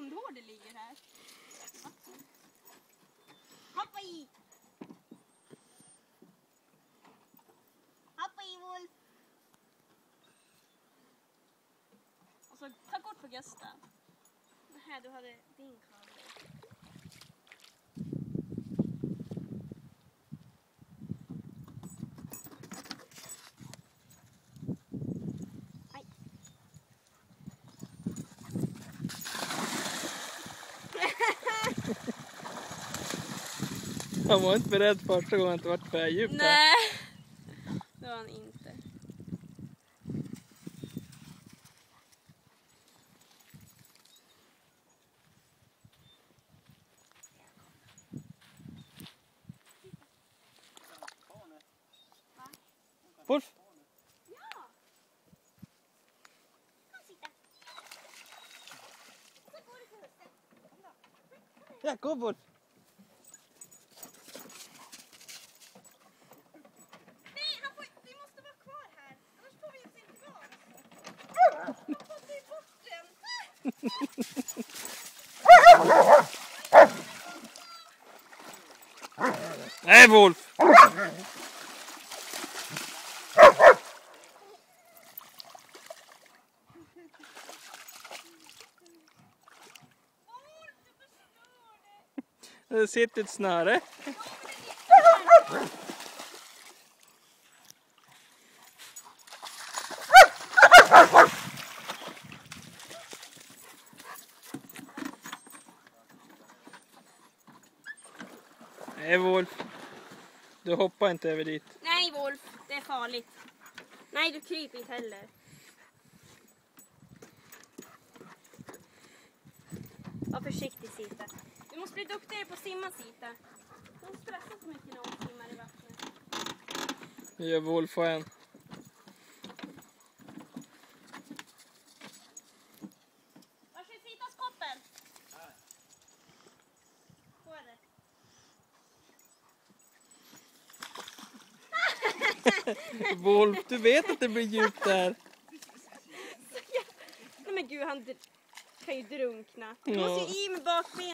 sandhår det ligger här. Hoppa i! Hoppa i, Wolf! Och så ta kort på Gösta. Här, du hade din kamera. Han var inte beredd första gången att det var för djupt. Nej, det var han inte. Wolf! Ja! Kom sitta. Så går det till huset. Ja, gå Wolf! Vi måste vara kvar här, annars får vi inte tillbaka. Han får sig bort den. Nej Wolf! Det sitter ett snöre. Nej Wolf, du hoppar inte över dit. Nej Wolf, det är farligt. Nej, du kryper inte heller. Var försiktig Sita. Du måste bli duktigare på att simma Sita. De stressar så mycket när de simmar i vattnet. Nu gör Wolf och en. Var är Sitas koppel? Wolf, du vet att det blir djupt där. Nej men gud, han kan ju drunkna. Du Ja. måste ju i med bakbenen.